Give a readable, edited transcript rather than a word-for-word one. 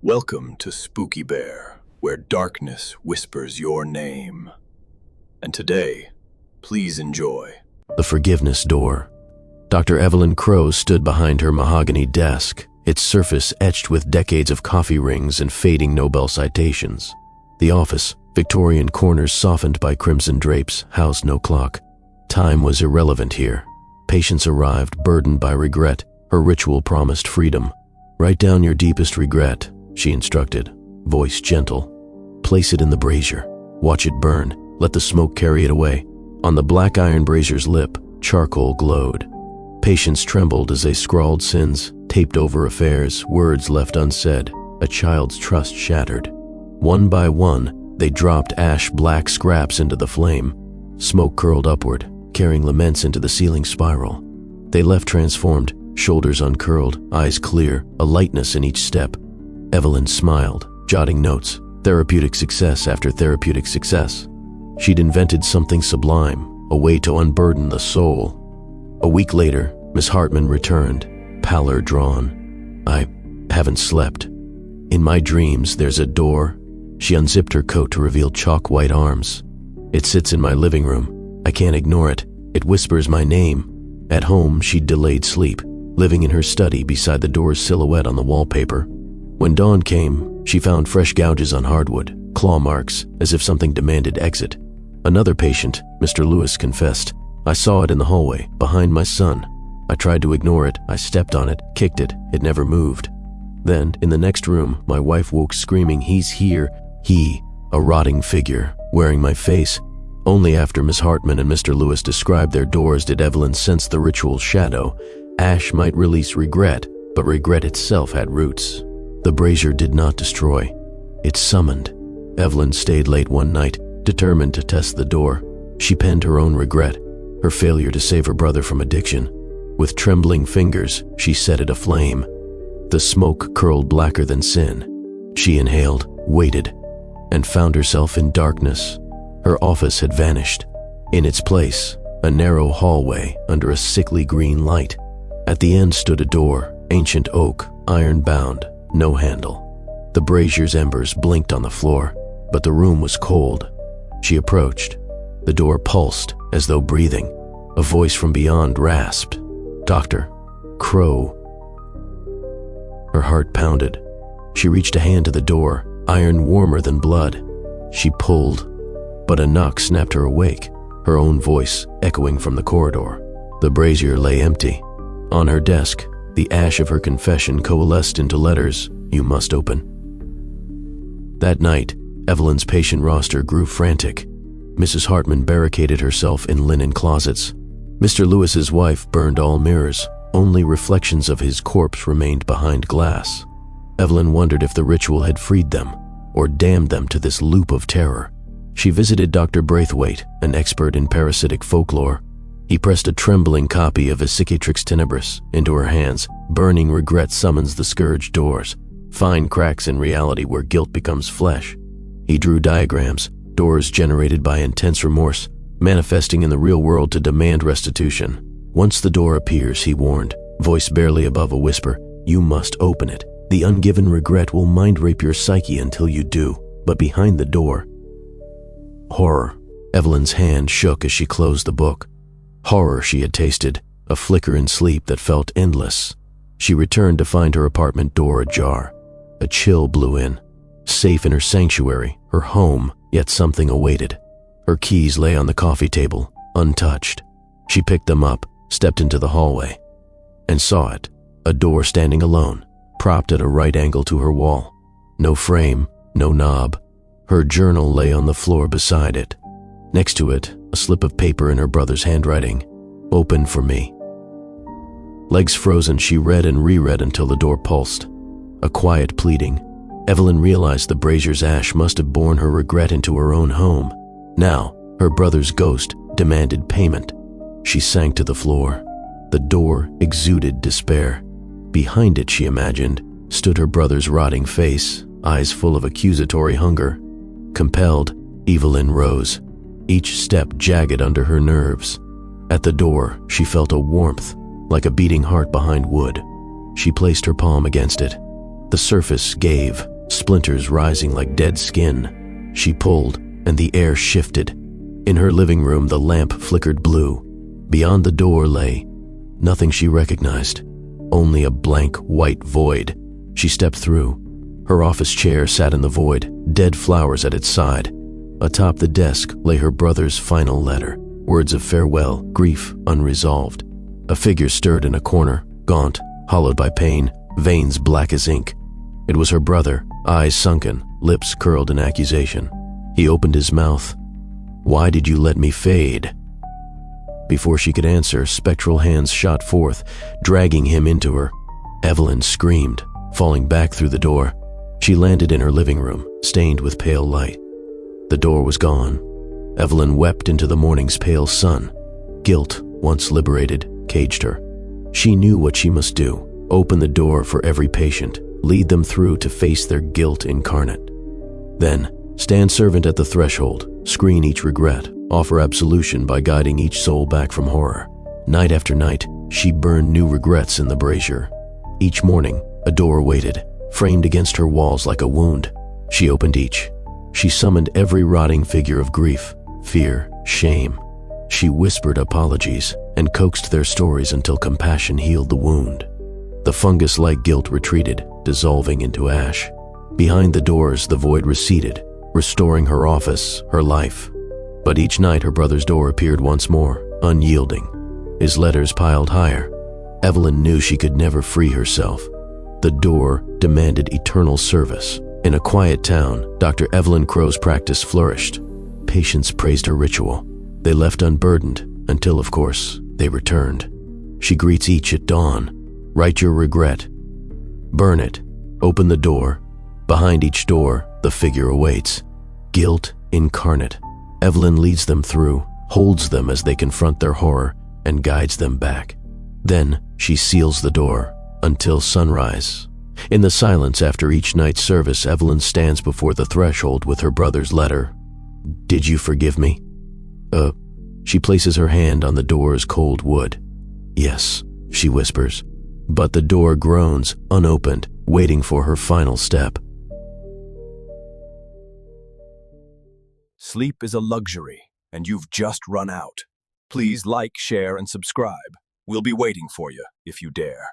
Welcome to Spooky Bear, where darkness whispers your name. And today, please enjoy The Forgiveness Door. Dr. Evelyn Crowe stood behind her mahogany desk, its surface etched with decades of coffee rings and fading Nobel citations. The office, Victorian corners softened by crimson drapes, housed no clock. Time was irrelevant here. Patients arrived burdened by regret. Her ritual promised freedom. "Write down your deepest regret," she instructed, voice gentle. "Place it in the brazier. Watch it burn. Let the smoke carry it away." On the black iron brazier's lip, charcoal glowed. Patients trembled as they scrawled sins, taped over affairs, words left unsaid, a child's trust shattered. One by one, they dropped ash-black scraps into the flame. Smoke curled upward, carrying laments into the ceiling spiral. They left transformed, shoulders uncurled, eyes clear, a lightness in each step. Evelyn smiled, jotting notes, therapeutic success after therapeutic success. She'd invented something sublime, a way to unburden the soul. A week later, Miss Hartman returned, pallor drawn. "I haven't slept. In my dreams, there's a door." She unzipped her coat to reveal chalk-white arms. "It sits in my living room. I can't ignore it. It whispers my name." At home, she'd delayed sleep, living in her study beside the door's silhouette on the wallpaper. When dawn came, she found fresh gouges on hardwood, claw marks, as if something demanded exit. Another patient, Mr. Lewis, confessed, "I saw it in the hallway, behind my son. I tried to ignore it. I stepped on it, kicked it. It never moved." Then, in the next room, my wife woke screaming, "He's here." He, a rotting figure, wearing my face. Only after Miss Hartman and Mr. Lewis described their doors did Evelyn sense the ritual shadow. Ash might release regret, but regret itself had roots. The brazier did not destroy. It summoned. Evelyn stayed late one night, determined to test the door. She penned her own regret, her failure to save her brother from addiction. With trembling fingers, she set it aflame. The smoke curled blacker than sin. She inhaled, waited, and found herself in darkness. Her office had vanished. In its place, a narrow hallway under a sickly green light. At the end stood a door, ancient oak, iron-bound, no handle. The brazier's embers blinked on the floor, but the room was cold. She approached. The door pulsed, as though breathing. A voice from beyond rasped, "Dr. Crowe." Her heart pounded. She reached a hand to the door, iron warmer than blood. She pulled, but a knock snapped her awake, her own voice echoing from the corridor. The brazier lay empty. On her desk, the ash of her confession coalesced into letters, "You must open." That night, Evelyn's patient roster grew frantic. Mrs. Hartman barricaded herself in linen closets. Mr. Lewis's wife burned all mirrors. Only reflections of his corpse remained behind glass. Evelyn wondered if the ritual had freed them, or damned them to this loop of terror. She visited Dr. Braithwaite, an expert in parasitic folklore. He pressed a trembling copy of Cicatrix Tenebris into her hands. Burning regret summons the scourge doors, fine cracks in reality where guilt becomes flesh. He drew diagrams, doors generated by intense remorse, manifesting in the real world to demand restitution. "Once the door appears," he warned, voice barely above a whisper, "you must open it. The ungiven regret will mind-rape your psyche until you do, but behind the door..." Horror. Evelyn's hand shook as she closed the book. Horror she had tasted, a flicker in sleep that felt endless. She returned to find her apartment door ajar. A chill blew in. Safe in her sanctuary, her home, yet something awaited. Her keys lay on the coffee table, untouched. She picked them up, stepped into the hallway, and saw it, a door standing alone, propped at a right angle to her wall. No frame, no knob. Her journal lay on the floor beside it. Next to it, a slip of paper in her brother's handwriting. "Open for me." Legs frozen, she read and reread until the door pulsed. A quiet pleading. Evelyn realized the brazier's ash must have borne her regret into her own home. Now, her brother's ghost demanded payment. She sank to the floor. The door exuded despair. Behind it, she imagined, stood her brother's rotting face, eyes full of accusatory hunger. Compelled, Evelyn rose, each step jagged under her nerves. At the door, she felt a warmth, like a beating heart behind wood. She placed her palm against it. The surface gave, splinters rising like dead skin. She pulled, and the air shifted. In her living room, the lamp flickered blue. Beyond the door lay nothing she recognized, only a blank white void. She stepped through. Her office chair sat in the void, dead flowers at its side. Atop the desk lay her brother's final letter, words of farewell, grief unresolved. A figure stirred in a corner, gaunt, hollowed by pain, veins black as ink. It was her brother, eyes sunken, lips curled in accusation. He opened his mouth. "Why did you let me fade?" Before she could answer, spectral hands shot forth, dragging him into her. Evelyn screamed, falling back through the door. She landed in her living room, stained with pale light. The door was gone. Evelyn wept into the morning's pale sun. Guilt, once liberated, caged her. She knew what she must do: open the door for every patient, lead them through to face their guilt incarnate. Then, stand servant at the threshold, screen each regret, offer absolution by guiding each soul back from horror. Night after night, she burned new regrets in the brazier. Each morning, a door waited, framed against her walls like a wound. She opened each. She summoned every rotting figure of grief, fear, shame. She whispered apologies and coaxed their stories until compassion healed the wound. The fungus-like guilt retreated, dissolving into ash. Behind the doors, the void receded, restoring her office, her life. But each night her brother's door appeared once more, unyielding. His letters piled higher. Evelyn knew she could never free herself. The door demanded eternal service. In a quiet town, Dr. Evelyn Crow's practice flourished. Patients praised her ritual. They left unburdened until, of course, they returned. She greets each at dawn. Write your regret. Burn it. Open the door. Behind each door, the figure awaits. Guilt incarnate. Evelyn leads them through, holds them as they confront their horror, and guides them back. Then she seals the door until sunrise. In the silence after each night's service, Evelyn stands before the threshold with her brother's letter. "Did you forgive me?" She places her hand on the door's cold wood. "Yes," she whispers. But the door groans, unopened, waiting for her final step. Sleep is a luxury, and you've just run out. Please like, share, and subscribe. We'll be waiting for you if you dare.